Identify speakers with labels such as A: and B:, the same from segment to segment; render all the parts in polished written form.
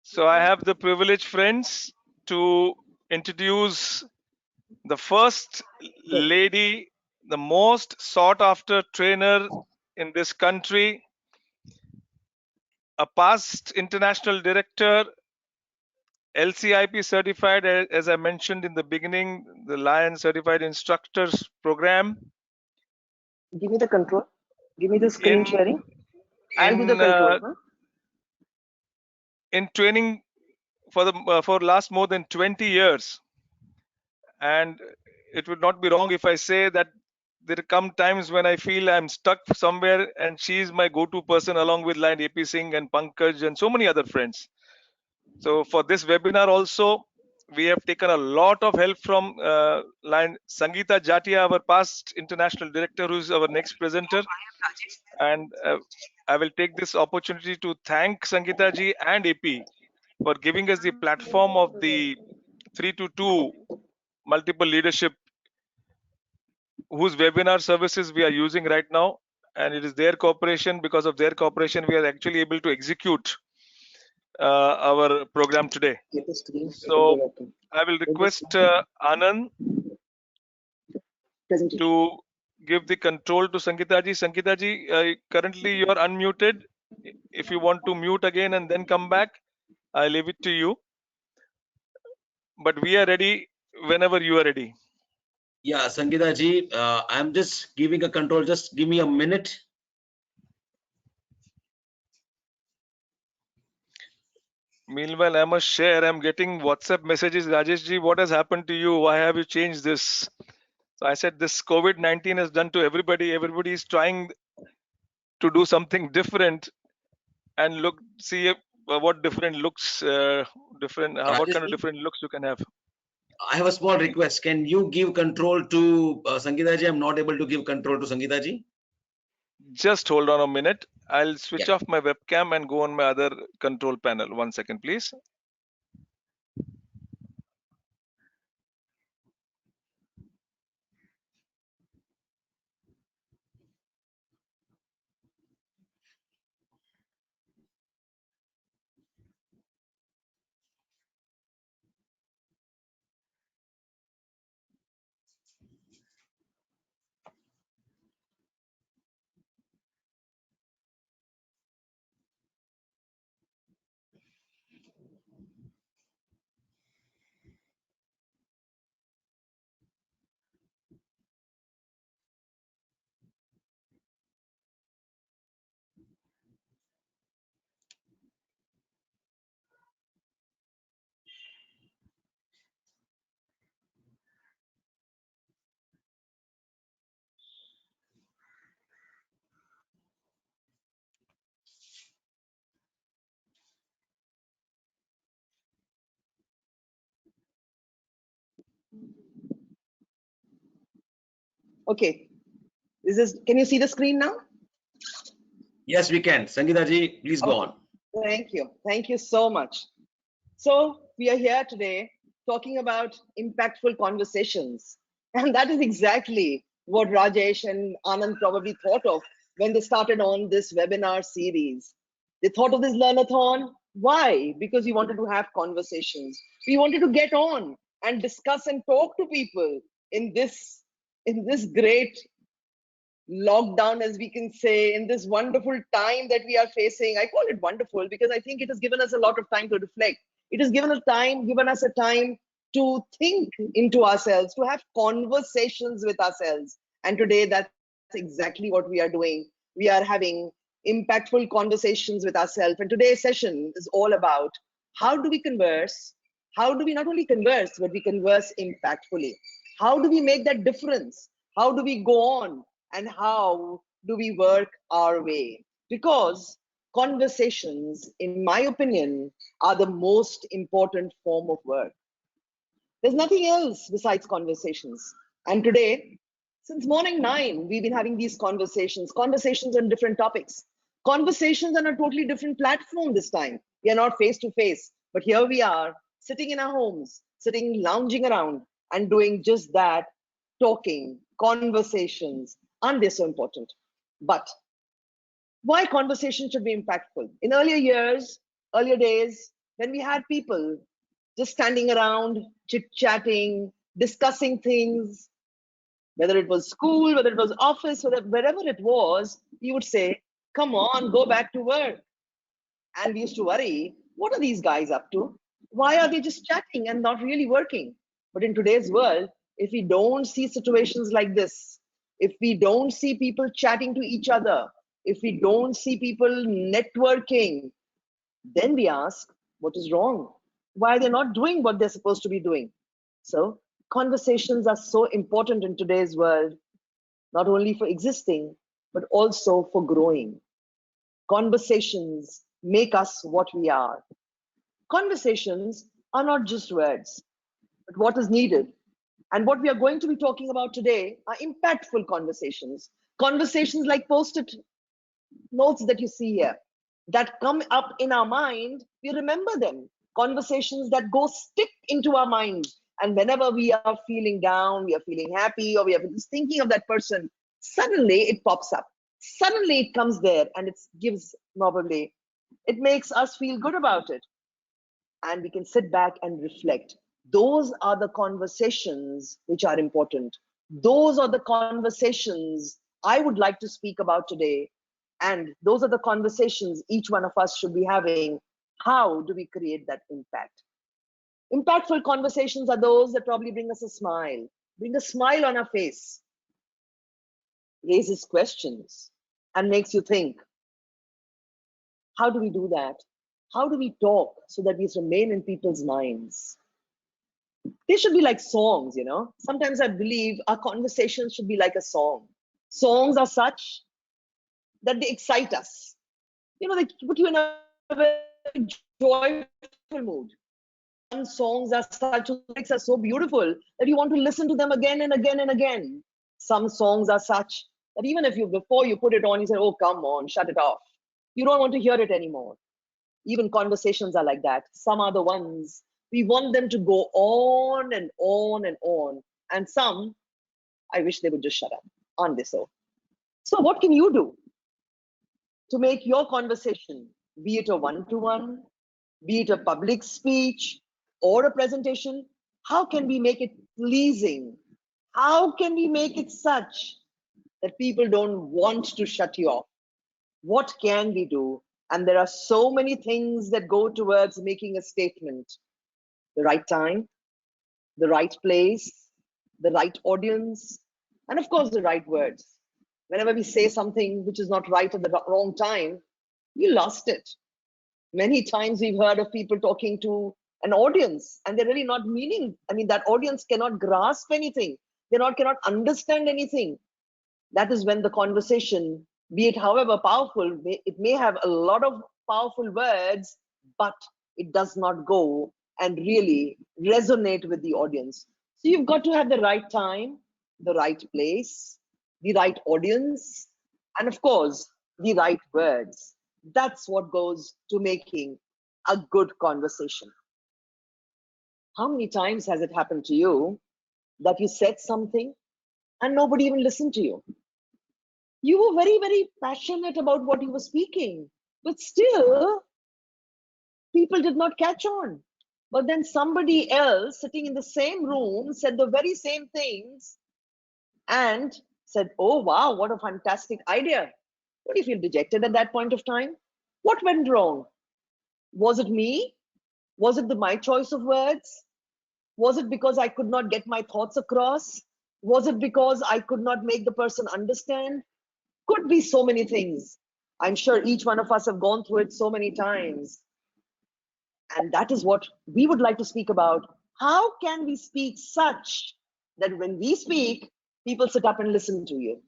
A: So I have the privilege, friends, to introduce the first lady, the most sought after trainer in this country, a past international director, LCIP certified, as I mentioned in the beginning, the Lion Certified Instructors Program.
B: Give me the control. Give me the screen sharing. I'll do the
A: In
B: control.
A: in training for last more than 20 years, and it would not be wrong if I say that there come times when I feel I'm stuck somewhere, and she's my go-to person along with Lion AP Singh and Pankaj and so many other friends. So for this webinar also, we have taken a lot of help from Lion Sangeeta Jatia, our past international director, who's our next presenter. And I will take this opportunity to thank Sangeeta ji and AP for giving us the platform of the 322 multiple leadership, whose webinar services we are using right now. And it is their cooperation. Because of their cooperation, we are actually able to execute our program today. So I will request Anand to give the control to Sangeeta ji. Sangeeta ji, currently you are unmuted. If you want to mute again and then come back, I leave it to you. But we are ready whenever you are ready.
C: Yeah, Sangeeta ji, I'm just giving a control. Just give me a minute.
A: Meanwhile, I must share, I'm getting WhatsApp messages. Rajesh ji, what has happened to you? Why have you changed this? So I said, this COVID-19 has done to everybody. Everybody is trying to do something different, and look, see what different looks, what kind of different looks you can have.
C: I have a small request. Can you give control to Sangeeta ji? I'm not able to give control to Sangeeta ji.
A: Just hold on a minute. I'll switch off my webcam and go on my other control panel. 1 second, please.
B: Okay. Can you see the screen now?
C: Yes, we can. Sangeeta ji, please go on.
B: Thank you. Thank you so much. So we are here today talking about impactful conversations. And that is exactly what Rajesh and Anand probably thought of when they started on this webinar series. They thought of this learnathon. Why? Because we wanted to have conversations. We wanted to get on and discuss and talk to people in this great lockdown, as we can say, in this wonderful time that we are facing. I call it wonderful because I think it has given us a lot of time to reflect. It has given us a time to think into ourselves, to have conversations with ourselves. And today, that's exactly what we are doing. We are having impactful conversations with ourselves. And today's session is all about how do we converse? How do we not only converse, but we converse impactfully? How do we make that difference? How do we go on? And how do we work our way? Because conversations, in my opinion, are the most important form of work. There's nothing else besides conversations. And today, since morning 9, we've been having these conversations on different topics, conversations on a totally different platform this time. We are not face to face, but here we are sitting in our homes, lounging around and doing just that, talking, conversations. Aren't they so important? But why conversation should be impactful? In earlier days, when we had people just standing around, chit-chatting, discussing things, whether it was school, whether it was office, wherever it was, you would say, come on, go back to work. And we used to worry, what are these guys up to? Why are they just chatting and not really working? But in today's world, if we don't see situations like this, if we don't see people chatting to each other, if we don't see people networking, then we ask, what is wrong? Why are they not doing what they're supposed to be doing? So conversations are so important in today's world, not only for existing, but also for growing. Conversations make us what we are. Conversations are not just words, but what is needed. And what we are going to be talking about today are impactful conversations. Conversations like post-it notes that you see here, that come up in our mind, we remember them. Conversations that go stick into our minds. And whenever we are feeling down, we are feeling happy, or we are just thinking of that person, suddenly it pops up. Suddenly it comes there and it gives probably, it makes us feel good about it. And we can sit back and reflect. Those are the conversations which are important. Those are the conversations I would like to speak about today. And those are the conversations each one of us should be having. How do we create that impact? Impactful conversations are those that probably bring us a smile on our face, raises questions, and makes you think. How do we do that? How do we talk so that we remain in people's minds? They should be like songs, you know. Sometimes I believe our conversations should be like a song. Songs are such that they excite us. You know, they put you in a very joyful mood. Some songs are such, lyrics are so beautiful that you want to listen to them again and again and again. Some songs are such that even if before you put it on, you say, oh, come on, shut it off. You don't want to hear it anymore. Even conversations are like that. Some are the ones we want them to go on and on and on. And some, I wish they would just shut up. Aren't they so? So what can you do to make your conversation, be it a one-to-one, be it a public speech or a presentation, how can we make it pleasing? How can we make it such that people don't want to shut you off? What can we do? And there are so many things that go towards making a statement. The right time, the right place, the right audience, and of course the right words. Whenever we say something which is not right at the wrong time, you lost it. Many times we've heard of people talking to an audience and they're really not meaning, I mean, that audience cannot grasp anything. They cannot understand anything. That is when the conversation, be it however powerful, it may have a lot of powerful words, but it does not go and really resonate with the audience. So you've got to have the right time, the right place, the right audience, and of course, the right words. That's what goes to making a good conversation. How many times has it happened to you that you said something and nobody even listened to you? You were very, very passionate about what you were speaking, but still people did not catch on. But then somebody else sitting in the same room said the very same things and said, oh, wow, what a fantastic idea. Don't you feel dejected at that point of time? What went wrong? Was it me? Was it my choice of words? Was it because I could not get my thoughts across? Was it because I could not make the person understand? Could be so many things. I'm sure each one of us have gone through it so many times. And that is what we would like to speak about. How can we speak such that when we speak, people sit up and listen to you?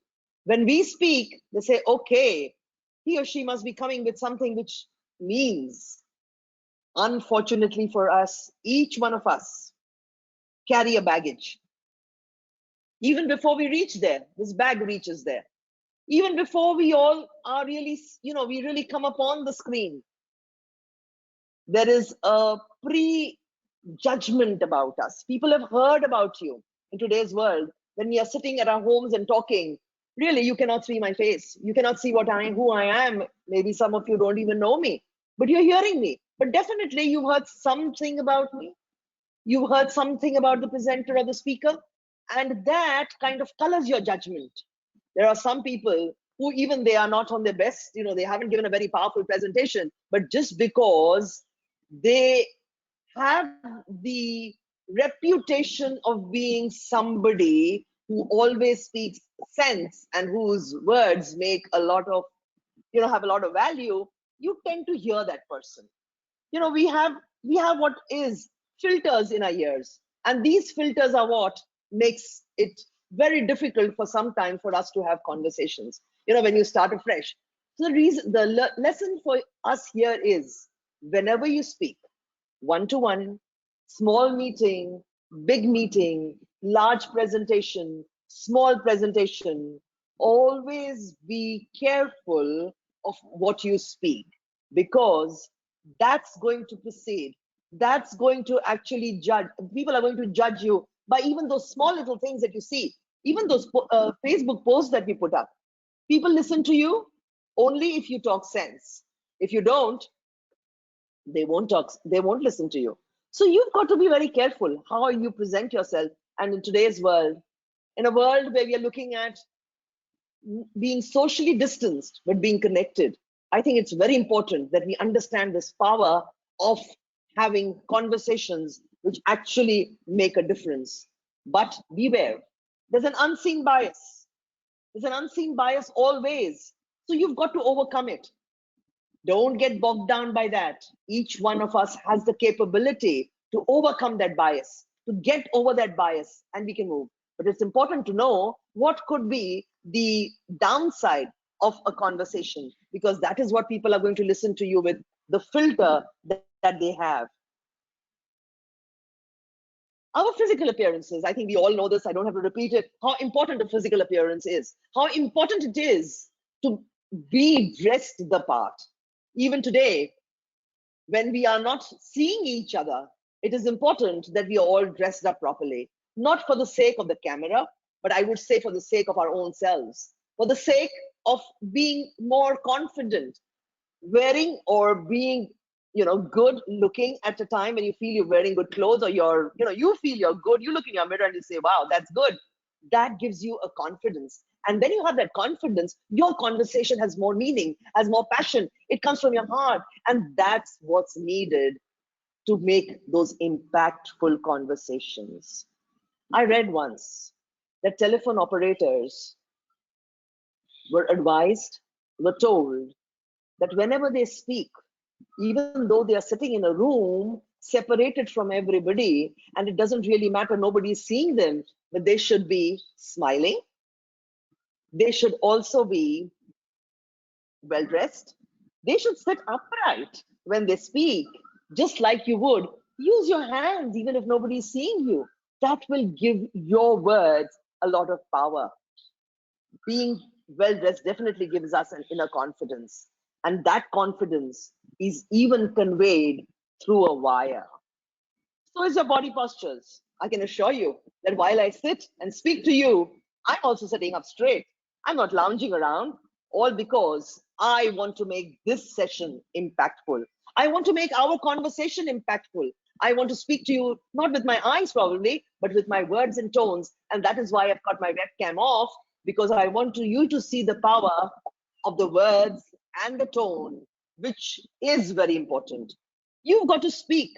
B: When we speak, they say, okay, he or she must be coming with something which means. Unfortunately for us, each one of us carry a baggage. Even before we reach there, this bag reaches there. Even before we all are really, we really come upon the screen, there is a pre-judgment about us. People have heard about you in today's world. When we are sitting at our homes and talking, really, you cannot see my face. You cannot see who I am. Maybe some of you don't even know me, but you're hearing me. but definitely you've heard something about me. You've heard something about the presenter or the speaker, and that kind of colors your judgment. There are some people who, even they are not on their best, they haven't given a very powerful presentation, but just because they have the reputation of being somebody who always speaks sense and whose words make a lot of, have a lot of value, you tend to hear that person. We have what is filters in our ears, and these filters are what makes it very difficult for some time for us to have conversations, when you start afresh. So the lesson for us here is, whenever you speak, one to one, small meeting, big meeting, large presentation, small presentation, always be careful of what you speak, because that's going to proceed. That's going to actually judge. People are going to judge you by even those small little things that you see, even those Facebook posts that we put up. People listen to you only if you talk sense. If you don't, they won't listen to you. So you've got to be very careful how you present yourself. And in today's world, in a world where we are looking at being socially distanced but being connected, I think it's very important that we understand this power of having conversations which actually make a difference. But beware, there's an unseen bias. There's an unseen bias always. So you've got to overcome it. Don't get bogged down by that. Each one of us has the capability to overcome that bias, to get over that bias, and we can move. But it's important to know what could be the downside of a conversation, because that is what people are going to listen to you with, the filter that they have. Our physical appearances, I think we all know this, I don't have to repeat it, how important a physical appearance is, how important it is to be dressed the part. Even today, when we are not seeing each other, it is important that we are all dressed up properly, not for the sake of the camera, but I would say for the sake of our own selves, for the sake of being more confident, wearing or being, good looking at a time when you feel you're wearing good clothes, or you feel you're good, you look in your mirror and you say, wow, that's good. That gives you a confidence. And when you have that confidence, your conversation has more meaning, has more passion. It comes from your heart. And that's what's needed to make those impactful conversations. I read once that telephone operators were told that whenever they speak, even though they are sitting in a room separated from everybody, and it doesn't really matter, nobody's seeing them, but they should be smiling. They should also be well dressed. They should sit upright when they speak, just like you would. Use your hands even if nobody's seeing you. That will give your words a lot of power. Being well dressed definitely gives us an inner confidence, and that confidence is even conveyed through a wire. So is your body postures. I can assure you that while I sit and speak to you, I'm also sitting up straight. I'm not lounging around, all because I want to make this session impactful. I want to make our conversation impactful. I want to speak to you not with my eyes probably, but with my words and tones. And that is why I've got my webcam off, because I want you to see the power of the words and the tone, which is very important. You've got to speak.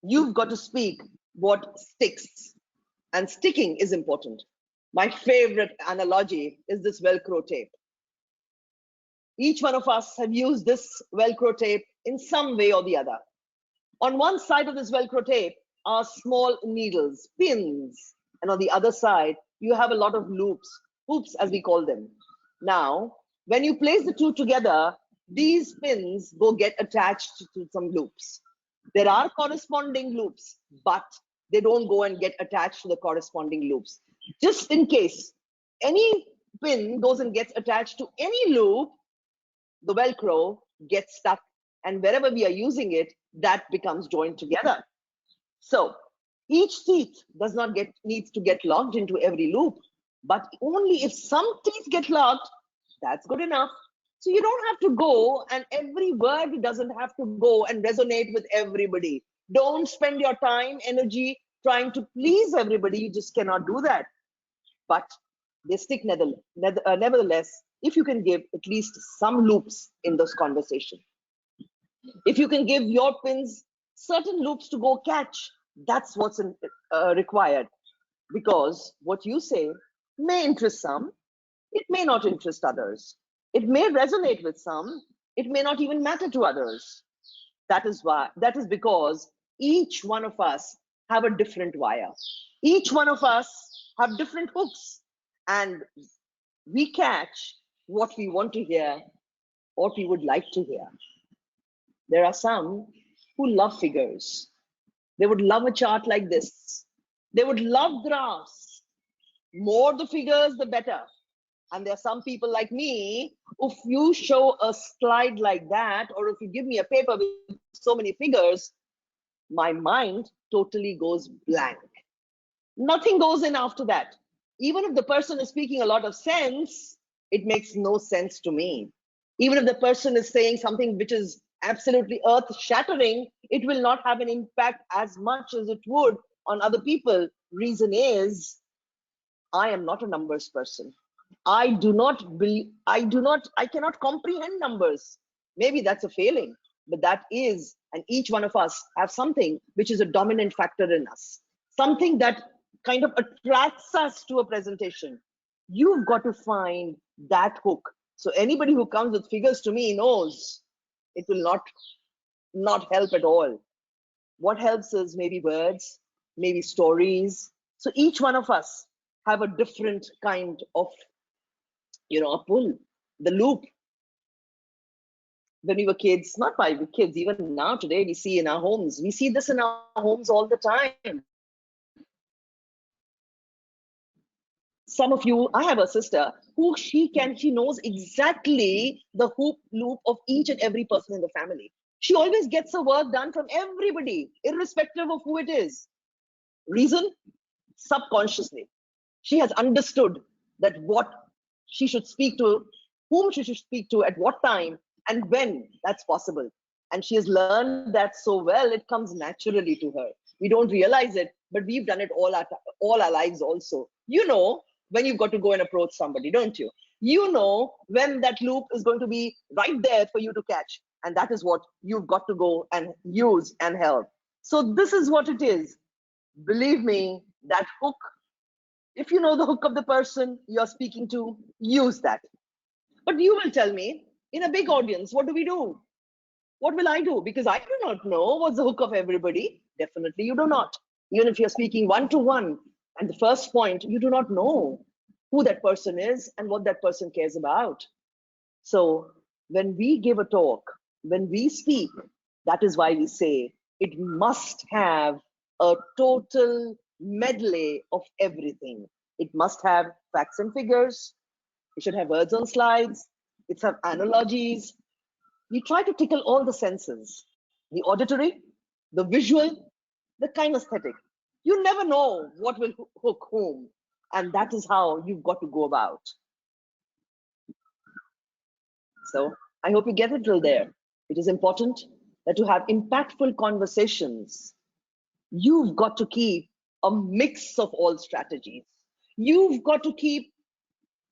B: You've got to speak what sticks, and sticking is important. My favorite analogy is this Velcro tape. Each one of us have used this Velcro tape in some way or the other. On one side of this Velcro tape are small needles, pins, and on the other side, you have a lot of loops, hoops as we call them. Now, when you place the two together, these pins go get attached to some loops. There are corresponding loops, but they don't go and get attached to the corresponding loops. Just in case any pin goes and gets attached to any loop, the Velcro gets stuck, and wherever we are using it, that becomes joined together. So each teeth does not needs to get locked into every loop, but only if some teeth get locked, that's good enough. So you don't have to go, and every word doesn't have to go and resonate with everybody. Don't spend your time, energy trying to please everybody. You just cannot do that. But they stick nevertheless, if you can give at least some loops in those conversations. If you can give your pins certain loops to go catch, that's what's required. Because what you say may interest some, it may not interest others. It may resonate with some, it may not even matter to others. That is because each one of us have a different wire. Each one of us have different hooks, and we catch what we want to hear, what we would like to hear. There are some who love figures. They would love a chart like this. They would love graphs. More the figures, the better. And there are some people like me, if you show a slide like that, or if you give me a paper with so many figures, my mind totally goes blank. Nothing goes in after that. Even if the person is speaking a lot of sense, it makes no sense to me. Even if the person is saying something which is absolutely earth-shattering, it will not have an impact as much as it would on other people. Reason is, I am not a numbers person. I cannot comprehend numbers. Maybe that's a failing, but that is, and each one of us have something which is a dominant factor in us, something that kind of attracts us to a presentation. You've got to find that hook. So anybody who comes with figures to me knows it will not help at all. What helps is maybe words, maybe stories. So each one of us have a different kind of, a pull, the loop. When we were kids, not while we were kids, even now today, we see in our homes, we see this in our homes all the time. Some of you, I have a sister who she knows exactly the hoop loop of each and every person in the family. She always gets her work done from everybody, irrespective of who it is. Reason? Subconsciously. She has understood that what she should speak to, whom she should speak to, at what time, and when that's possible. And she has learned that so well, it comes naturally to her. We don't realize it, but we've done it all our lives also. You know when you've got to go and approach somebody, don't you? You know when that loop is going to be right there for you to catch. And that is what you've got to go and use and help. So this is what it is. Believe me, that hook, if you know the hook of the person you're speaking to, use that. But you will tell me, in a big audience, what do we do? What will I do? Because I do not know what's the hook of everybody. Definitely you do not. Even if you're speaking one-to-one, and the first point, you do not know who that person is and what that person cares about. So when we give a talk, when we speak, that is why we say it must have a total medley of everything. It must have facts and figures. It should have words on slides. It should have analogies. We try to tickle all the senses, the auditory, the visual, the kinesthetic. You never know what will hook whom. And that is how you've got to go about. So I hope you get it till there. It is important that to have impactful conversations, you've got to keep a mix of all strategies. You've got to keep,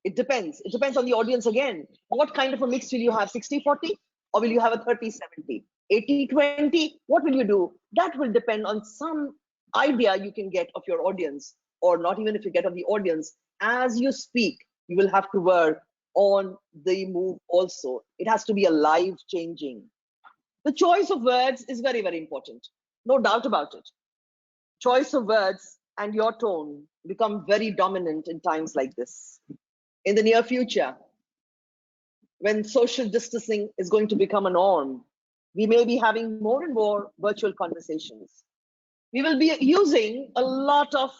B: it depends on the audience again. What kind of a mix will you have, 60-40? Or will you have a 30-70, 80-20? What will you do? That will depend on some idea you can get of your audience, or not even if you get of the audience. As you speak, you will have to work on the move also. It has to be a live changing. The choice of words is very, very important. No doubt about it. Choice of words and your tone become very dominant in times like this. In the near future, when social distancing is going to become a norm, we may be having more and more virtual conversations. We will be using a lot of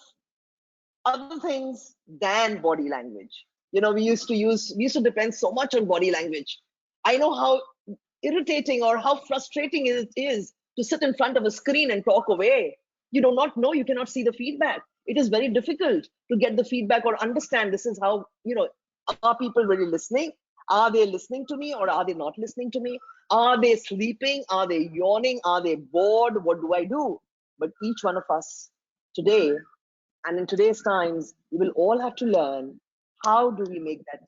B: other things than body language. We used to depend so much on body language. I know how irritating or how frustrating it is to sit in front of a screen and talk away. You do not know, you cannot see the feedback. It is very difficult to get the feedback or understand this is how, are people really listening? Are they listening to me or are they not listening to me? Are they sleeping? Are they yawning? Are they bored? What do I do? But each one of us today and in today's times, we will all have to learn, how do we make that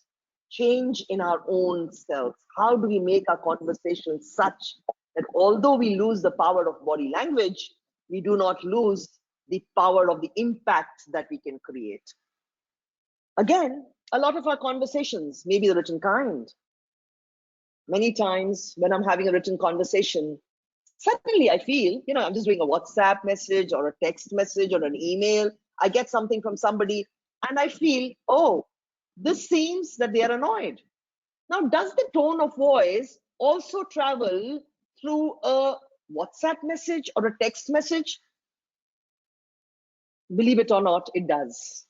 B: change in our own selves? How do we make our conversations such that although we lose the power of body language, we do not lose the power of the impact that we can create? Again, a lot of our conversations may be the written kind. Many times when I'm having a written conversation, suddenly I feel, I'm just doing a WhatsApp message or a text message or an email. I get something from somebody and I feel, oh, this seems that they are annoyed. Now, does the tone of voice also travel through a WhatsApp message or a text message? Believe it or not, it does.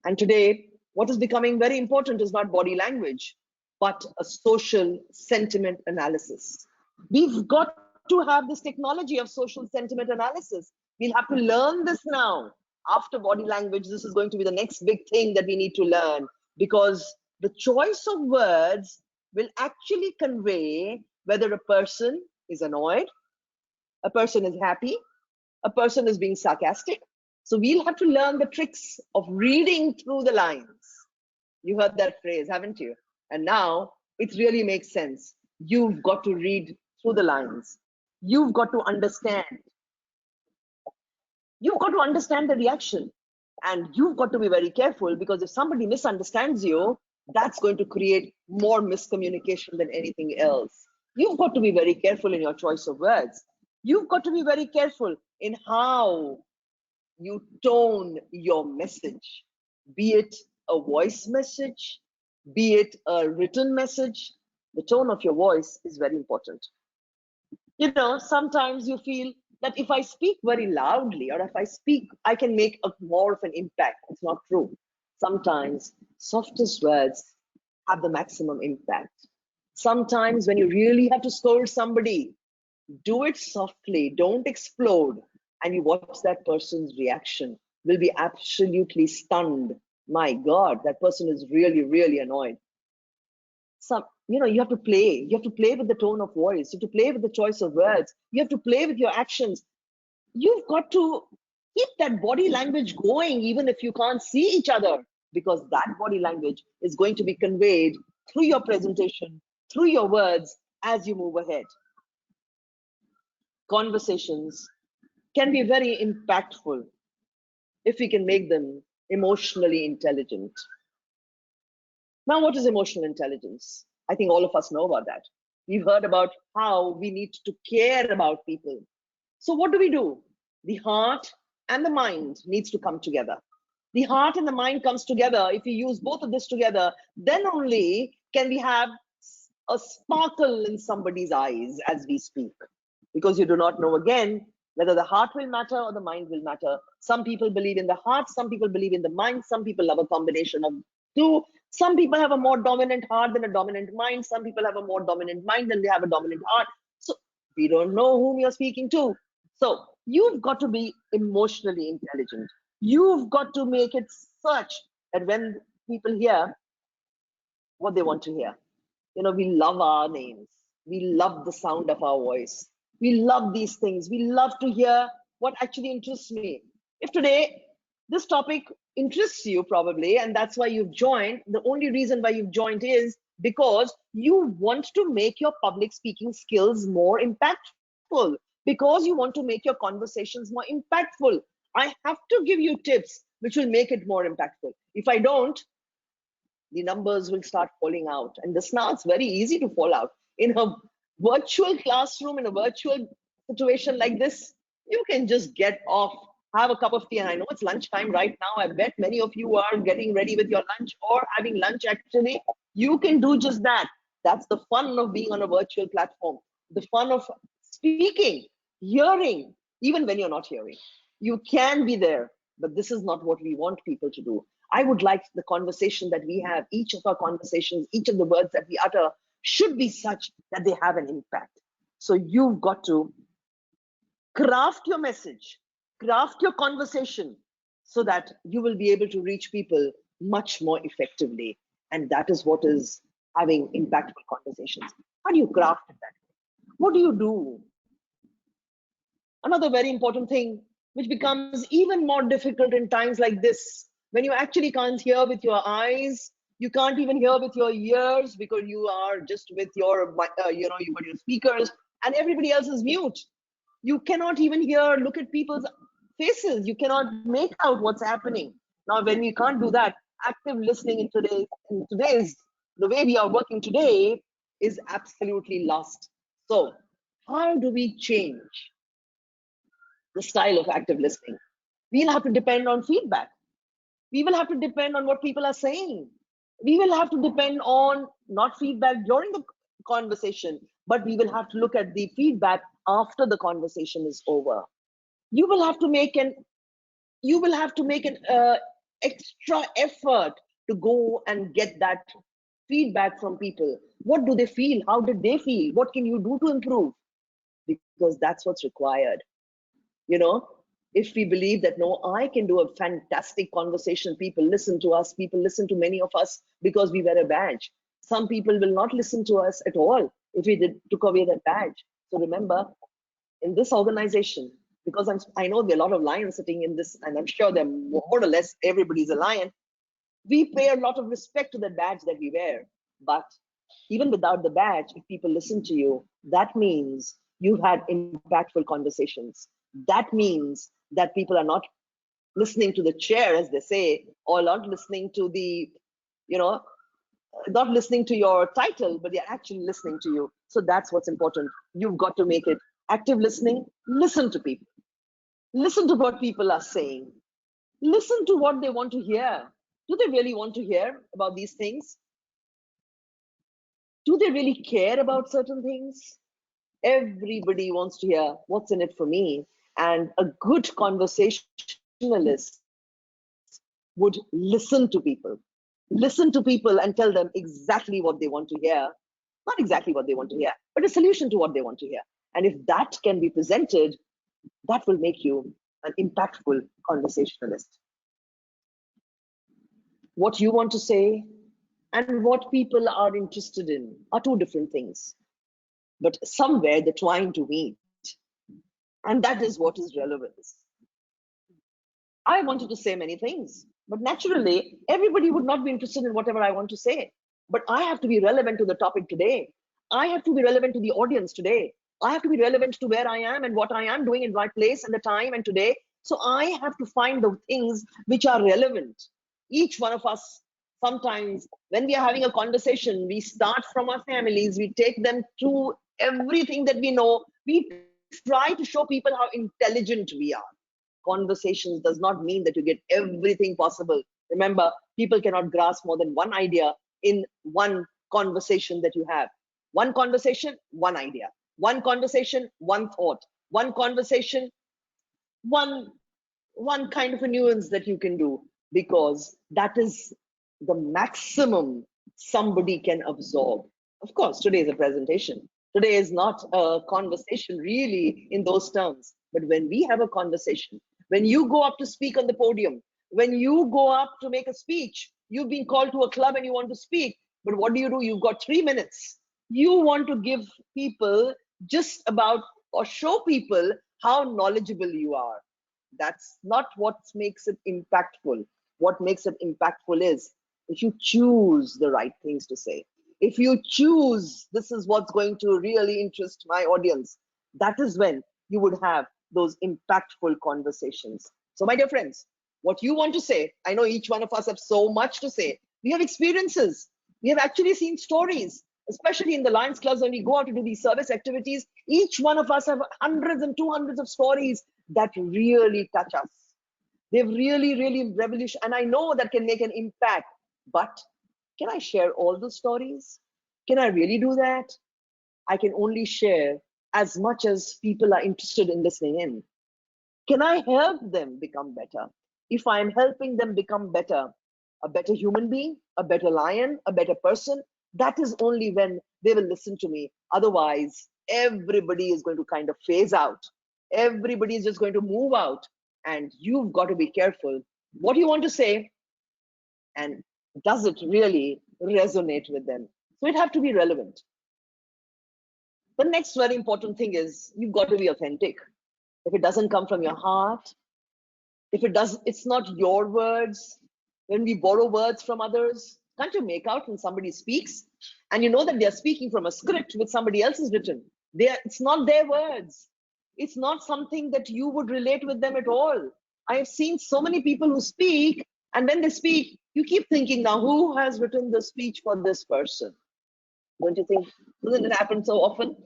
B: And today, what is becoming very important is not body language, but a social sentiment analysis. We've got to have this technology of social sentiment analysis. We'll have to learn this now. After body language, this is going to be the next big thing that we need to learn, because the choice of words will actually convey whether a person is annoyed, a person is happy, a person is being sarcastic. So we'll have to learn the tricks of reading through the lines. You heard that phrase, haven't you? And now it really makes sense. You've got to read through the lines. You've got to understand. You've got to understand the reaction. And you've got to be very careful, because if somebody misunderstands you, that's going to create more miscommunication than anything else. You've got to be very careful in your choice of words. You've got to be very careful in how you tone your message, be it a voice message, be it a written message. The tone of your voice is very important. Sometimes you feel that if I speak very loudly or if I speak, I can make more of an impact. It's not true. Sometimes softest words have the maximum impact. Sometimes when you really have to scold somebody, do it softly, don't explode, and you watch that person's reaction. Will be absolutely stunned. My God, that person is really, really annoyed. You have to play. You have to play with the tone of voice. You have to play with the choice of words. You have to play with your actions. You've got to keep that body language going, even if you can't see each other, because that body language is going to be conveyed through your presentation, through your words as you move ahead. Conversations can be very impactful if we can make them emotionally intelligent. Now, what is emotional intelligence? I think all of us know about that. We've heard about how we need to care about people. So what do? The heart and the mind needs to come together. The heart and the mind comes together. If we use both of this together, then only can we have a sparkle in somebody's eyes as we speak. Because you do not know, again, whether the heart will matter or the mind will matter. Some people believe in the heart, some people believe in the mind, some people love a combination of two. Some people have a more dominant heart than a dominant mind. Some people have a more dominant mind than they have a dominant heart. So we don't know whom you're speaking to. So you've got to be emotionally intelligent. You've got to make it such that when people hear what they want to hear, we love our names. We love the sound of our voice. We love these things. We love to hear what actually interests me. If today this topic interests you probably, and that's why you've joined, the only reason why you've joined is because you want to make your public speaking skills more impactful, because you want to make your conversations more impactful. I have to give you tips which will make it more impactful. If I don't, the numbers will start falling out. And this now it's very easy to fall out. In a virtual classroom, in a virtual situation like this, you can just get off, have a cup of tea. And I know it's lunchtime right now. I bet many of you are getting ready with your lunch or having lunch actually. You can do just that. That's the fun of being on a virtual platform. The fun of speaking, hearing, even when you're not hearing. You can be there, but this is not what we want people to do. I would like the conversation that we have, each of our conversations, each of the words that we utter should be such that they have an impact. So you've got to craft your message, craft your conversation so that you will be able to reach people much more effectively. And that is what is having impactful conversations? How do you craft it that way? What do you do? Another very important thing, which becomes even more difficult in times like this, when you actually can't hear with your eyes, you can't even hear with your ears because you are just with your, you've got your speakers and everybody else is mute. You cannot even hear, look at people's faces. You cannot make out what's happening. Now, when we can't do that, active listening in today's, the way we are working today is absolutely lost. So, how do we change the style of active listening? We'll have to depend on feedback. We will have to depend on what people are saying. We will have to depend on not feedback during the conversation, but we will have to look at the feedback after the conversation is over. You will have to make an extra effort to go and get that feedback from people. What do they feel? How did they feel? What can you do to improve? Because that's what's required. You know, if we believe that, no, I can do a fantastic conversation, people listen to us, people listen to many of us because we wear a badge. Some people will not listen to us at all if we took away that badge. So remember, in this organization, because I know there are a lot of lions sitting in this, and I'm sure they're more or less everybody's a lion, we pay a lot of respect to the badge that we wear. But even without the badge, if people listen to you, that means you've had impactful conversations. That means that people are not listening to the chair, as they say, or not listening to the, not listening to your title, but they're actually listening to you. So that's what's important. You've got to make it active listening. Listen to people. Listen to what people are saying. Listen to what they want to hear. Do they really want to hear about these things? Do they really care about certain things? Everybody wants to hear what's in it for me. And a good conversationalist would listen to people and tell them exactly what they want to hear. Not exactly what they want to hear, but a solution to what they want to hear. And if that can be presented, that will make you an impactful conversationalist. What you want to say and what people are interested in are two different things. But somewhere they're trying to meet. And that is what is relevance. I wanted to say many things, but naturally, everybody would not be interested in whatever I want to say. But I have to be relevant to the topic today. I have to be relevant to the audience today. I have to be relevant to where I am and what I am doing in my place and the time and today. So I have to find the things which are relevant. Each one of us, sometimes when we are having a conversation, we start from our families, we take them through everything that we know. We try to show people how intelligent we are. Conversations does not mean that you get everything possible. Remember, people cannot grasp more than one idea in one conversation that you have. One conversation, one idea. One conversation, one thought. One conversation, one kind of a nuance that you can do, because that is the maximum somebody can absorb. Of course, today is a presentation. Today is not a conversation really in those terms. But when we have a conversation, when you go up to speak on the podium, when you go up to make a speech, you've been called to a club and you want to speak, but what do? You've got 3 minutes. You want to give people just about, or show people how knowledgeable you are. That's not what makes it impactful. What makes it impactful is if you choose the right things to say. If you choose, this is what's going to really interest my audience, that is when you would have those impactful conversations. So my dear friends, what you want to say, I know each one of us have so much to say. We have experiences. We have actually seen stories, especially in the Lions Clubs when we go out to do these service activities. Each one of us have hundreds and 200s of stories that really touch us. They've really revolutionized, and I know that can make an impact. But can I share all the stories? Can I really do that? I can only share as much as people are interested in listening in. Can I help them become better? If I'm helping them become better, a better human being, a better lion, a better person, that is only when they will listen to me. Otherwise, everybody is going to kind of phase out. Everybody is just going to move out. And you've got to be careful what you want to say, and does it really resonate with them? So it have to be relevant. The next very important thing is you've got to be authentic. If it doesn't come from your heart, if it does, it's not your words. When we borrow words from others, can't you make out when somebody speaks and you know that they're speaking from a script which somebody else has written? It's not their words. It's not something that you would relate with them at all. I have seen so many people who speak, and when they speak, you keep thinking, now who has written the speech for this person? Don't you think? Doesn't it happen so often?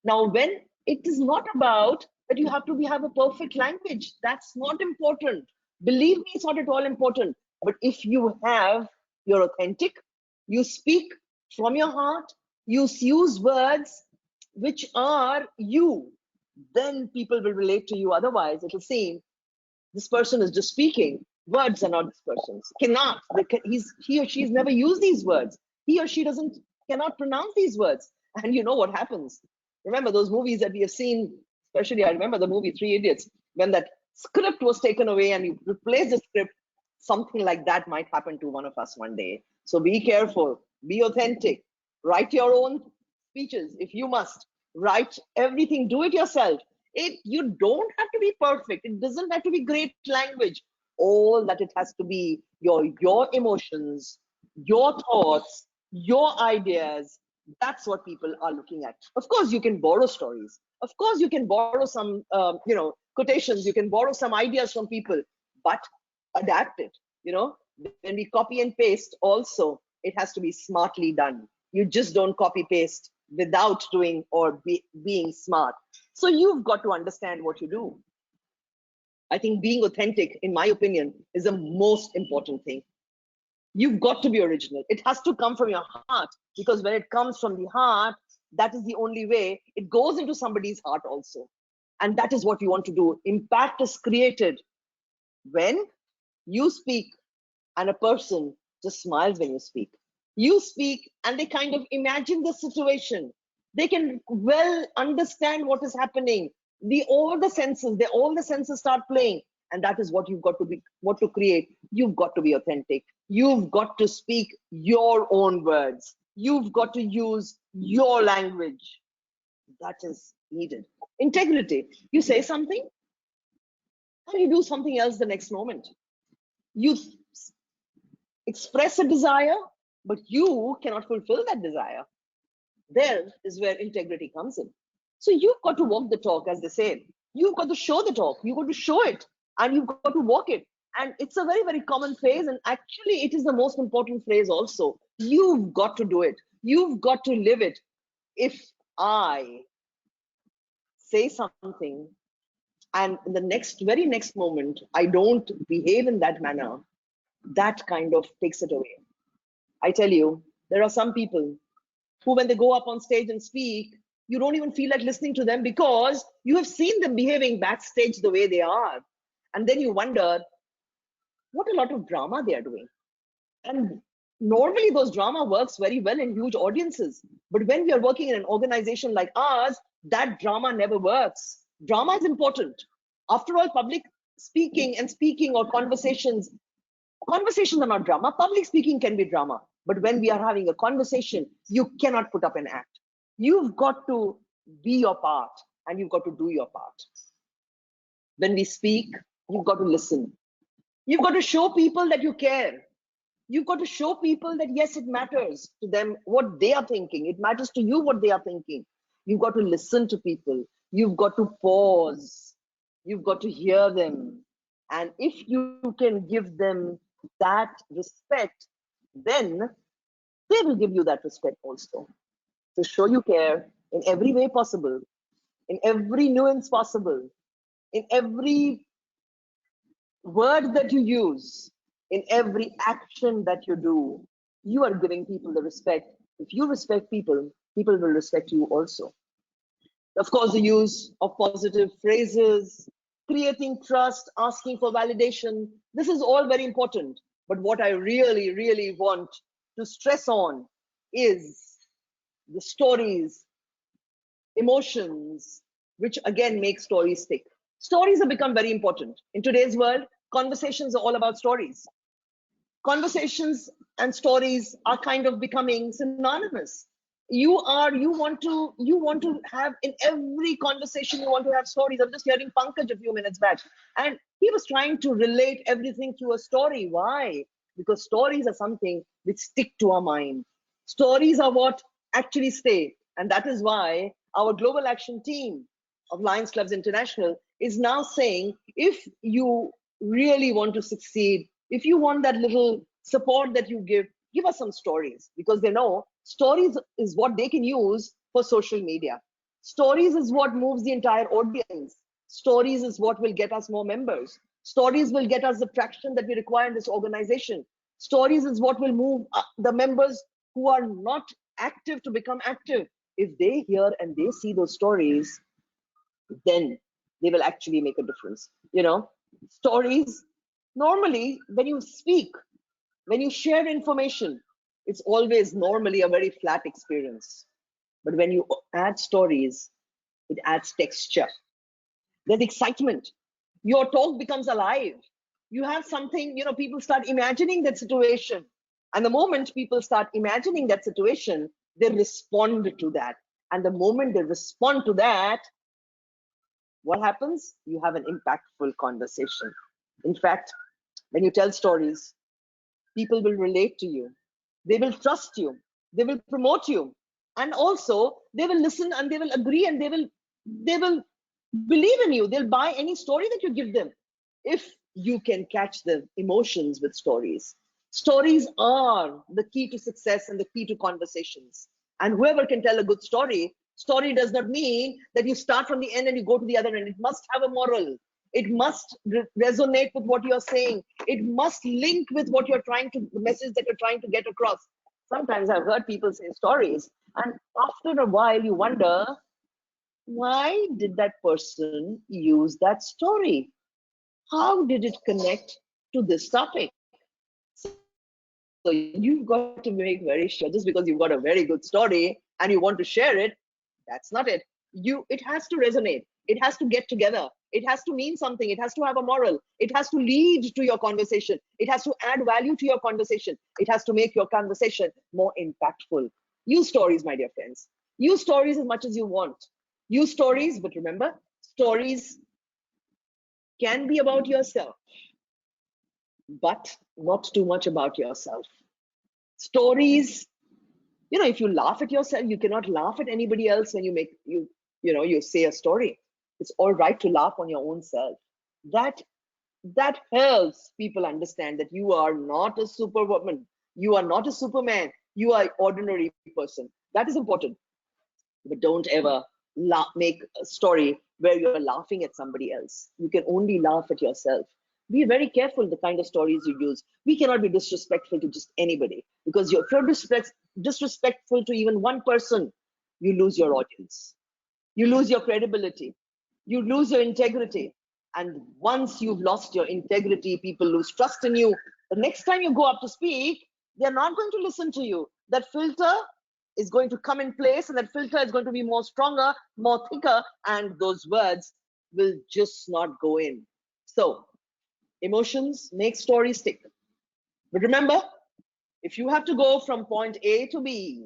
B: Now, when it is not about that you have to have a perfect language, that's not important. Believe me, it's not at all important. But if you're authentic, you speak from your heart, you use words which are you, then people will relate to you. Otherwise, it'll seem this person is just speaking. Words are not this person's. Cannot. He or she's never used these words. He or she cannot pronounce these words. And you know what happens? Remember those movies that we have seen, especially I remember the movie Three Idiots, when that script was taken away and you replace the script, something like that might happen to one of us one day. So be careful, be authentic, write your own speeches if you must. Write everything, do it yourself. You don't have to be perfect. It doesn't have to be great language. All that it has to be your emotions, your thoughts, your ideas. That's what people are looking at. Of course, you can borrow stories. Of course, you can borrow some quotations. You can borrow some ideas from people, but adapt it. When we copy and paste, also it has to be smartly done. You just don't copy paste without doing or being smart. So you've got to understand what you do. I think being authentic, in my opinion, is the most important thing. You've got to be original. It has to come from your heart, because when it comes from the heart, that is the only way. It goes into somebody's heart also. And that is what you want to do. Impact is created when you speak and a person just smiles when you speak. You speak and they kind of imagine the situation. They can well understand what is happening. All the senses start playing. And that is what you've got to be, what to create. You've got to be authentic. You've got to speak your own words. You've got to use your language. That is needed. Integrity. You say something and you do something else the next moment. You express a desire, but you cannot fulfill that desire. There is where integrity comes in. So you've got to walk the talk, as they say. You've got to show the talk. You've got to show it, and you've got to walk it. And it's a very, very common phrase, and actually it is the most important phrase also. You've got to do it. You've got to live it. If I say something and in the very next moment, I don't behave in that manner, that kind of takes it away. I tell you, there are some people who, when they go up on stage and speak, you don't even feel like listening to them because you have seen them behaving backstage the way they are. And then you wonder what a lot of drama they are doing. And normally those drama works very well in huge audiences. But when we are working in an organization like ours, that drama never works. Drama is important. After all, public speaking or conversations are not drama. Public speaking can be drama. But when we are having a conversation, you cannot put up an act. You've got to be your part and you've got to do your part. When we speak, you've got to listen. You've got to show people that you care. You've got to show people that, yes, it matters to them what they are thinking. It matters to you what they are thinking. You've got to listen to people. You've got to pause. You've got to hear them. And if you can give them that respect, then they will give you that respect also. To show you care in every way possible, in every nuance possible, in every word that you use, in every action that you do, you are giving people the respect. If you respect people, people will respect you also. Of course, the use of positive phrases, creating trust, asking for validation, this is all very important. But what I really, really want to stress on is the stories, emotions, which again make stories stick. Stories have become very important. In today's world, conversations are all about stories. conversations and stories are kind of becoming synonymous. You want to have, in every conversation you want to have stories. I'm just hearing Pankaj a few minutes back, and he was trying to relate everything through a story. Why? Because stories are something which stick to our mind. Stories are what actually stay, and that is why our global action team of Lions Clubs International is now saying, if you really want to succeed, if you want that little support that you give us some stories, because they know stories is what they can use for social media. Stories is what moves the entire audience. Stories is what will get us more members. Stories will get us the traction that we require in this organization. Stories is what will move the members who are not active to become active. If they hear and they see those stories, then they will actually make a difference. Stories, normally when you speak, when you share information, it's always normally a very flat experience. But when you add stories, it adds texture. There's excitement. Your talk becomes alive. You have something, people start imagining that situation. And the moment people start imagining that situation, they respond to that. And the moment they respond to that, what happens? You have an impactful conversation. In fact, when you tell stories, people will relate to you. They will trust you. They will promote you. And also, they will listen and they will agree and they will believe in you. They'll buy any story that you give them if you can catch the emotions with stories. Stories are the key to success and the key to conversations. And whoever can tell a good story does not mean that you start from the end and you go to the other end. It must have a moral. It must resonate with what you're saying. It must link with what you're the message that you're trying to get across. Sometimes I've heard people say stories, and after a while you wonder, why did that person use that story? How did it connect to this topic? So you've got to make very sure, just because you've got a very good story and you want to share it, that's not it. It has to resonate. It has to get together. It has to mean something. It has to have a moral. It has to lead to your conversation. It has to add value to your conversation. It has to make your conversation more impactful. Use stories, my dear friends. Use stories as much as you want. Use stories, but remember, stories can be about yourself, but not too much about yourself. Stories, if you laugh at yourself, you cannot laugh at anybody else when you say a story. It's all right to laugh on your own self. That helps people understand that you are not a superwoman, you are not a superman, you are an ordinary person. That is important. But don't ever make a story where you're laughing at somebody else. You can only laugh at yourself. Be very careful the kind of stories you use. We cannot be disrespectful to just anybody, because if you're disrespectful to even one person, you lose your audience. You lose your credibility. You lose your integrity. And once you've lost your integrity, people lose trust in you. The next time you go up to speak, they're not going to listen to you. That filter is going to come in place, and that filter is going to be more stronger, more thicker, and those words will just not go in. So, emotions make stories stick. But remember, if you have to go from point A to B,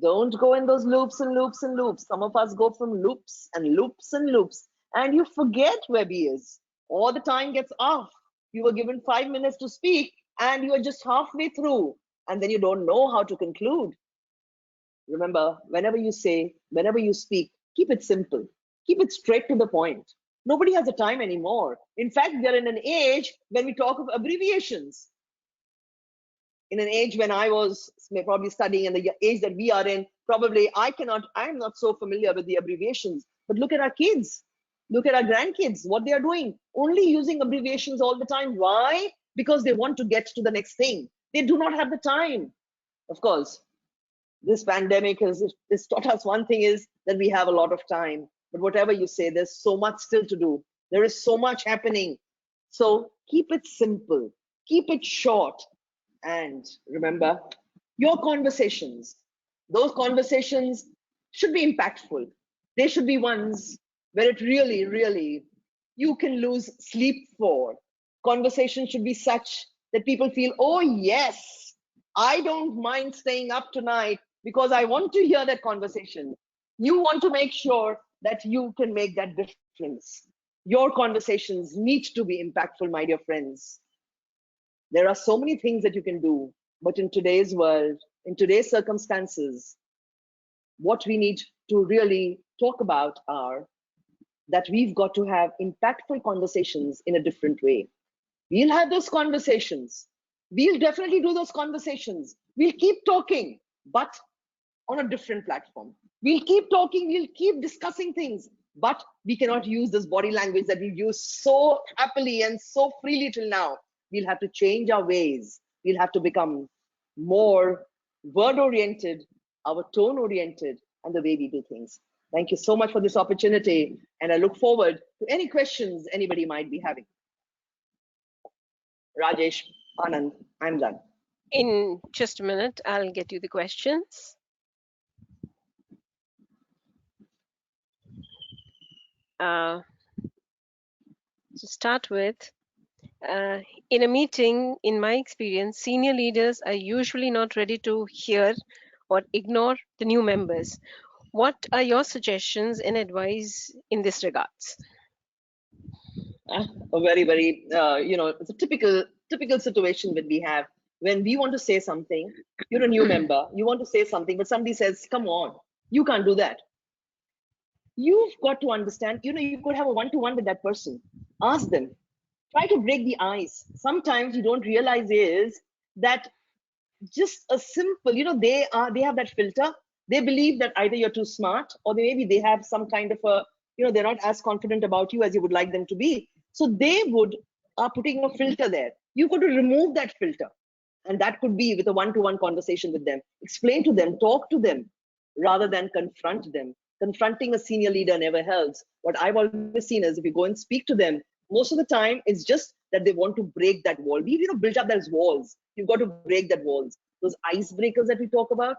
B: don't go in those loops and loops and loops. Some of us go from loops and loops and loops, and you forget where B is, or the time gets off. You were given 5 minutes to speak, and you are just halfway through, and then you don't know how to conclude. Remember, whenever you speak, keep it simple. Keep it straight to the point. Nobody has the time anymore. In fact, we are in an age when we talk of abbreviations. In an age when I was probably studying, and the age that we are in, probably I'm not so familiar with the abbreviations. But look at our kids. Look at our grandkids, what they are doing. Only using abbreviations all the time. Why? Because they want to get to the next thing. They do not have the time. Of course, this pandemic has taught us one thing, is that we have a lot of time. But whatever you say, there's so much still to do. There is so much happening. So keep it simple, keep it short. And remember, your conversations, those conversations should be impactful. They should be ones where it really, really, you can lose sleep for. Conversations should be such that people feel, oh yes, I don't mind staying up tonight because I want to hear that conversation. You want to make sure that you can make that difference. Your conversations need to be impactful, my dear friends. There are so many things that you can do, but in today's world, in today's circumstances, what we need to really talk about are that we've got to have impactful conversations in a different way. We'll have those conversations. We'll definitely do those conversations. We'll keep talking, but on a different platform. We'll keep talking, we'll keep discussing things, but we cannot use this body language that we've used so happily and so freely till now. We'll have to change our ways. We'll have to become more word-oriented, our tone-oriented, and the way we do things. Thank you so much for this opportunity, and I look forward to any questions anybody might be having. Rajesh, Anand, I'm done.
D: In just a minute, I'll get you the questions. To start with, in a meeting, in my experience, senior leaders are usually not ready to hear or ignore the new members. What are your suggestions and advice in this regards?
B: A very, it's a typical situation that we have when we want to say something. You're a new member, you want to say something, but somebody says, come on, you can't do that. You've got to understand, you could have a one-to-one with that person. Ask them, try to break the ice. Sometimes you don't realize is that just a simple, they have that filter. They believe that either you're too smart, or maybe they have some kind of a, they're not as confident about you as you would like them to be. So they are putting a filter there. You've got to remove that filter. And that could be with a one-to-one conversation with them. Explain to them, talk to them, rather than confront them. Confronting a senior leader never helps. What I've always seen is if you go and speak to them, most of the time it's just that they want to break that wall. We've built up those walls. You've got to break that walls. Those icebreakers that we talk about,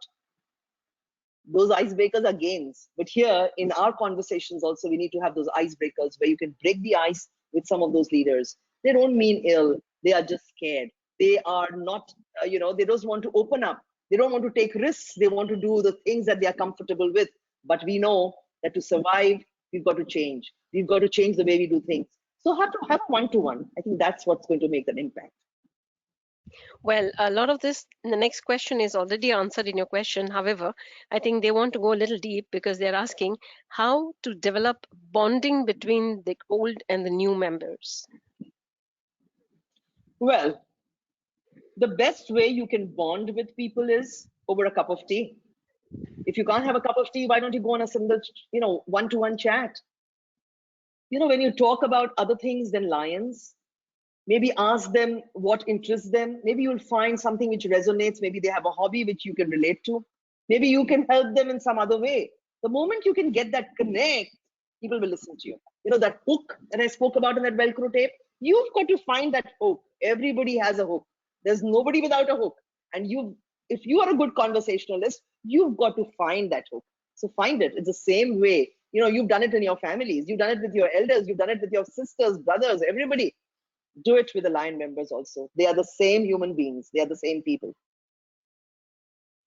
B: those icebreakers are games. But here in our conversations also, we need to have those icebreakers where you can break the ice with some of those leaders. They don't mean ill. They are just scared. They are not, they don't want to open up. They don't want to take risks. They want to do the things that they are comfortable with. But we know that to survive, we've got to change. We've got to change the way we do things. So have to have one-to-one. I think that's what's going to make an impact.
D: Well, a lot of this, the next question is already answered in your question. However, I think they want to go a little deep because they're asking how to develop bonding between the old and the new members.
B: Well, the best way you can bond with people is over a cup of tea. If you can't have a cup of tea, why don't you go on a single, one-to-one chat? When you talk about other things than lions, maybe ask them what interests them. Maybe you'll find something which resonates. Maybe they have a hobby which you can relate to. Maybe you can help them in some other way. The moment you can get that connect, people will listen to you. That hook that I spoke about in that Velcro tape, you've got to find that hook. Everybody has a hook. There's nobody without a hook. And if you are a good conversationalist, you've got to find that hook. So find it. It's the same way. You've done it in your families. You've done it with your elders. You've done it with your sisters, brothers, everybody. Do it with the Lion members also. They are the same human beings. They are the same people.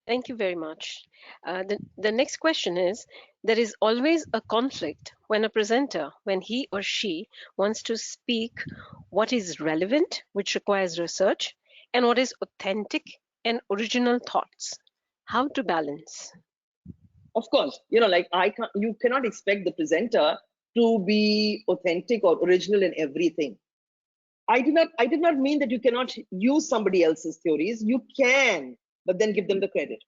D: Thank you very much. The next question is, there is always a conflict when a presenter, when he or she wants to speak what is relevant, which requires research, and what is authentic and original thoughts. How to balance?
B: Of course, you cannot expect the presenter to be authentic or original in everything. I did not mean that you cannot use somebody else's theories. You can, but then give them the credit.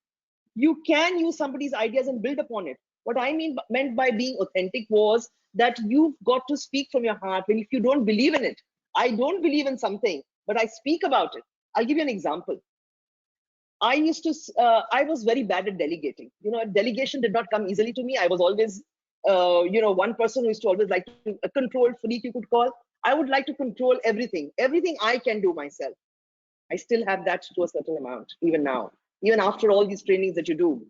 B: You can use somebody's ideas and build upon it. What I meant by being authentic was that you've got to speak from your heart. When if you don't believe in it, I don't believe in something, but I speak about it. I'll give you an example. I was very bad at delegating. Delegation did not come easily to me. I was always, one person who used to always like to, a control freak, you could call. I would like to control everything I can do myself. I still have that to a certain amount, even now, even after all these trainings that you do.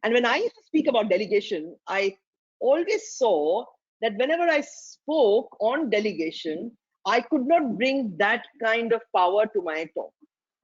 B: And when I used to speak about delegation, I always saw that whenever I spoke on delegation, I could not bring that kind of power to my talk.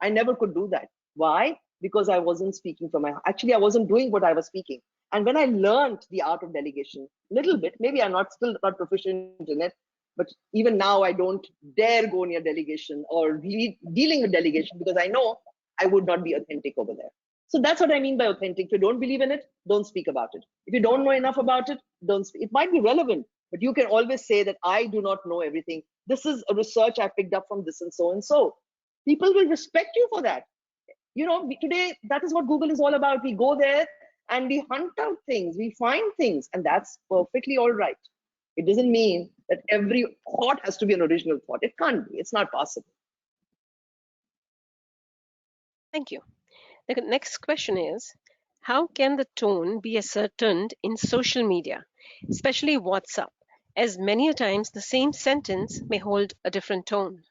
B: I never could do that. Why? Because I wasn't speaking from my heart. Actually, I wasn't doing what I was speaking. And when I learned the art of delegation, little bit, maybe I'm not still not proficient in it, but even now I don't dare go near delegation or dealing with delegation because I know I would not be authentic over there. So that's what I mean by authentic. If you don't believe in it, don't speak about it. If you don't know enough about it, don't speak. It might be relevant, but you can always say that I do not know everything. This is a research I picked up from this and so and so. People will respect you for that. You know, today, that is what Google is all about. We go there and we hunt out things, we find things, and that's perfectly all right. It doesn't mean that every thought has to be an original thought. It can't be. It's not possible.
D: Thank you. The next question is, how can the tone be ascertained in social media, especially WhatsApp, as many a times the same sentence may hold a different tone?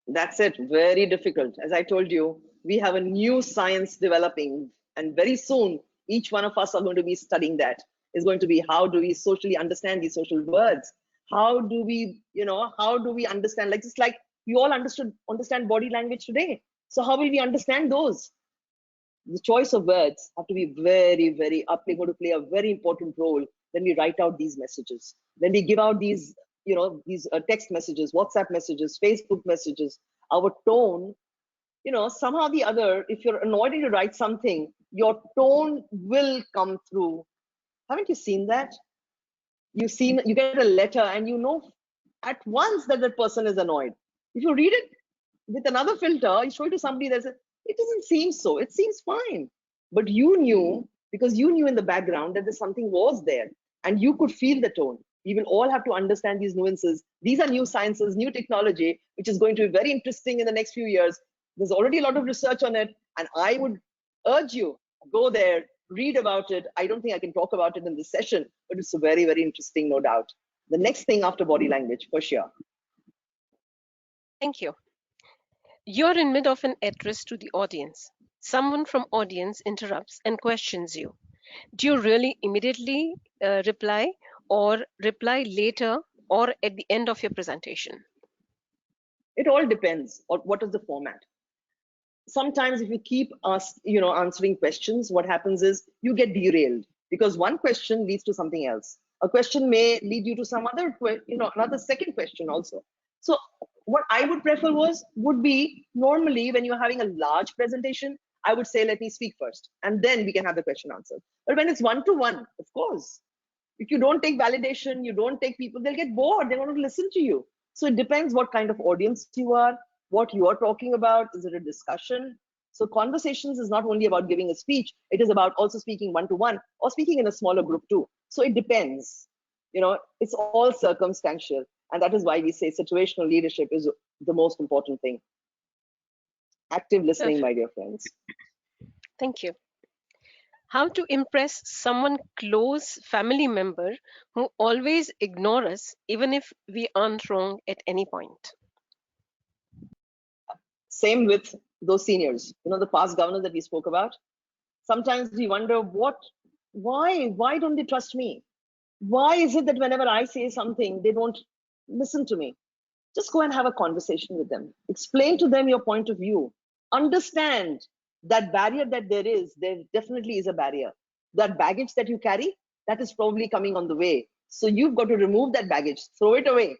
B: That's it. Very difficult. As I told you, we have a new science developing, and very soon, each one of us are going to be studying that. Is going to be how do we socially understand these social words? How do we, how do we understand? Like just like we all understand body language today. So how will we understand those? The choice of words have to be very, very up. They're going to play a very important role when we write out these messages. When we give out these, these text messages, WhatsApp messages, Facebook messages, our tone, somehow the other, if you're annoyed to write something, your tone will come through. Haven't you seen that? You get a letter and you know at once that that person is annoyed. If you read it with another filter, you show it to somebody that says, it doesn't seem so, it seems fine. But you knew, because you knew in the background that there's something was there and you could feel the tone. We will all have to understand these nuances. These are new sciences, new technology, which is going to be very interesting in the next few years. There's already a lot of research on it, and I would urge you, go there, read about it. I don't think I can talk about it in this session, but it's very, very interesting, no doubt. The next thing after body language, for sure.
D: Thank you. You're in mid of an address to the audience. Someone from audience interrupts and questions you. Do you really immediately reply, or reply later, or at the end of your presentation?
B: It all depends on what is the format. Sometimes if you keep answering questions, what happens is you get derailed because one question leads to something else. A question may lead you to some other, another second question also. So what I would prefer would be normally when you're having a large presentation, I would say, let me speak first, and then we can have the question answered. But when it's one-to-one, of course, if you don't take validation, you don't take people, they'll get bored. They want to listen to you. So it depends what kind of audience you are, what you are talking about. Is it a discussion? So conversations is not only about giving a speech, it is about also speaking one-to-one or speaking in a smaller group too. So it depends. It's all circumstantial. And that is why we say situational leadership is the most important thing. Active listening, my dear friends.
D: Thank you. How to impress someone close family member who always ignore us even if we aren't wrong at any point?
B: Same with those seniors, the past governors that we spoke about. Sometimes we wonder why don't they trust me? Why is it that whenever I say something, they don't listen to me? Just go and have a conversation with them. Explain to them your point of view. Understand that barrier that there definitely is a barrier. That baggage that you carry, that is probably coming on the way. So you've got to remove that baggage, throw it away,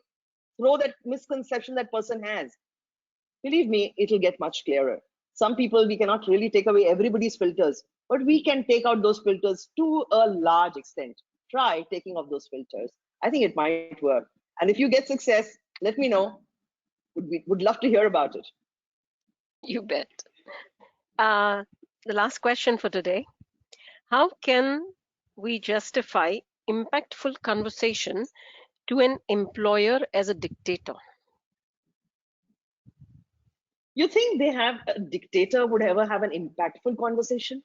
B: throw that misconception that person has. Believe me, it'll get much clearer. Some people, we cannot really take away everybody's filters, but we can take out those filters to a large extent. Try taking off those filters. I think it might work. And if you get success, let me know. Would love to hear about it.
D: You bet. The last question for today. How can we justify impactful conversation to an employer as a dictator?
B: You think a dictator would ever have an impactful conversation?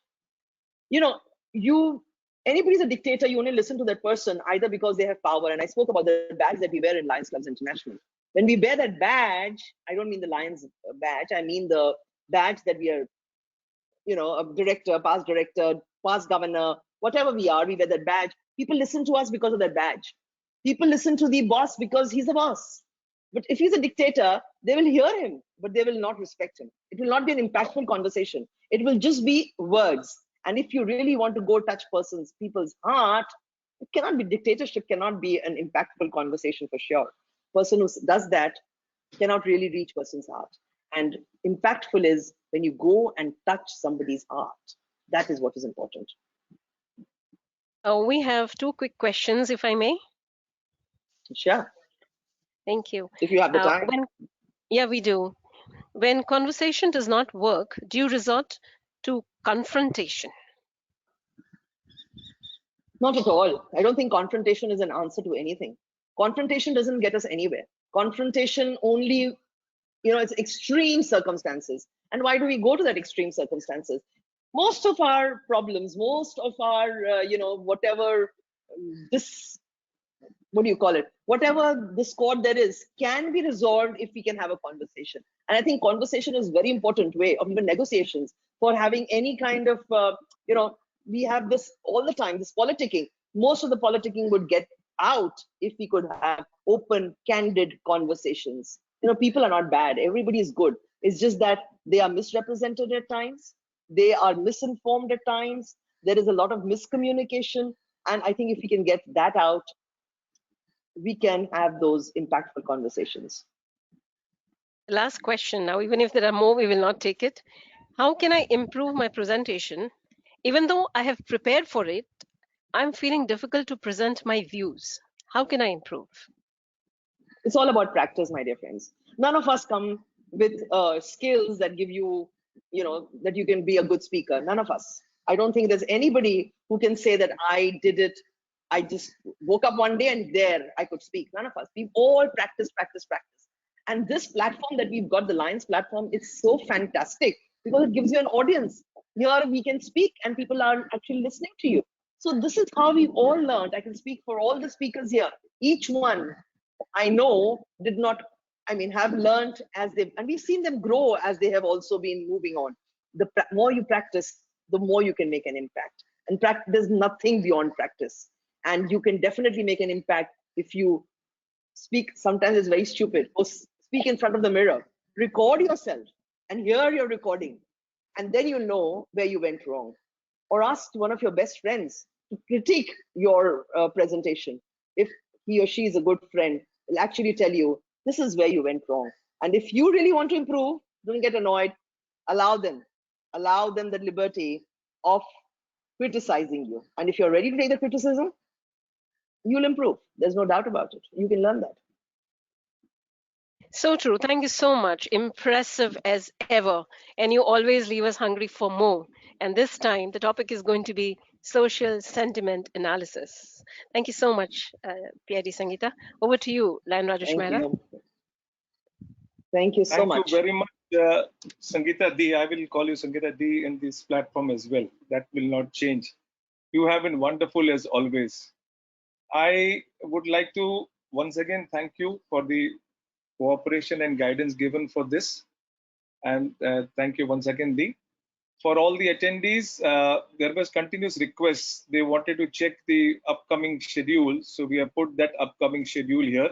B: Anybody's a dictator, you only listen to that person either because they have power. And I spoke about the badge that we wear in Lions Clubs International. When we wear that badge, I don't mean the Lions badge, I mean the badge that we are, a director, past governor, whatever we are, we wear that badge. People listen to us because of that badge. People listen to the boss because he's the boss. But if he's a dictator, they will hear him, but they will not respect him. It will not be an impactful conversation. It will just be words. And if you really want to go touch people's heart, it cannot be, dictatorship cannot be an impactful conversation for sure. Person who does that cannot really reach person's heart. And impactful is when you go and touch somebody's heart. That is what is important.
D: We have two quick questions, if I may.
B: Sure,
D: Thank you.
B: if you have the time.
D: Yeah, we do. When conversation does not work, do you resort to confrontation?
B: Not at all. I don't think confrontation is an answer to anything. Confrontation doesn't get us anywhere. Confrontation only, it's extreme circumstances. And why do we go to that extreme circumstances? Most of our problems, most of our, whatever what do you call it? Whatever discord there is can be resolved if we can have a conversation. And I think conversation is very important way of even negotiations for having any kind of, we have this all the time, this politicking. Most of the politicking would get out if we could have open, candid conversations. People are not bad. Everybody is good. It's just that they are misrepresented at times. They are misinformed at times. There is a lot of miscommunication. And I think if we can get that out, we can have those impactful conversations.
D: Last question now, even if there are more, we will not take it. How can I improve my presentation? Even though I have prepared for it, I'm feeling difficult to present my views. How can I improve?
B: It's all about practice, my dear friends. None of us come with skills that give you, that you can be a good speaker. None of us. I don't think there's anybody who can say that I did it. I just woke up one day and there I could speak. None of us. We've all practiced. And this platform that we've got, the Lions platform, it's so fantastic because it gives you an audience. Here we can speak and people are actually listening to you. So this is how we've all learned. I can speak for all the speakers here. Each one I know did not, have learned as they've, and we've seen them grow as they have also been moving on. The more you practice, the more you can make an impact. And there's nothing beyond practice. And you can definitely make an impact if you speak. Sometimes it's very stupid. Or speak in front of the mirror. Record yourself and hear your recording. And then you'll know where you went wrong. Or ask one of your best friends to critique your presentation. If he or she is a good friend, will actually tell you, this is where you went wrong. And if you really want to improve, don't get annoyed. Allow them the liberty of criticizing you. And if you're ready to take the criticism, you'll improve. There's no doubt about it. You can learn that.
D: So true. Thank you so much. Impressive as ever. And you always leave us hungry for more. And this time, the topic is going to be social sentiment analysis. Thank you so much, PID Sangeeta. Over to you, Lion Rajesh
B: Thank
D: Mehra.
B: you. Thank you so much.
A: Thank you very much, Sangeeta D. I will call you Sangeeta D in this platform as well. That will not change. You have been wonderful as always. I would like to once again thank you for the cooperation and guidance given for this. And thank you once again, D. For all the attendees, there was continuous requests. They wanted to check the upcoming schedule. So we have put that upcoming schedule here.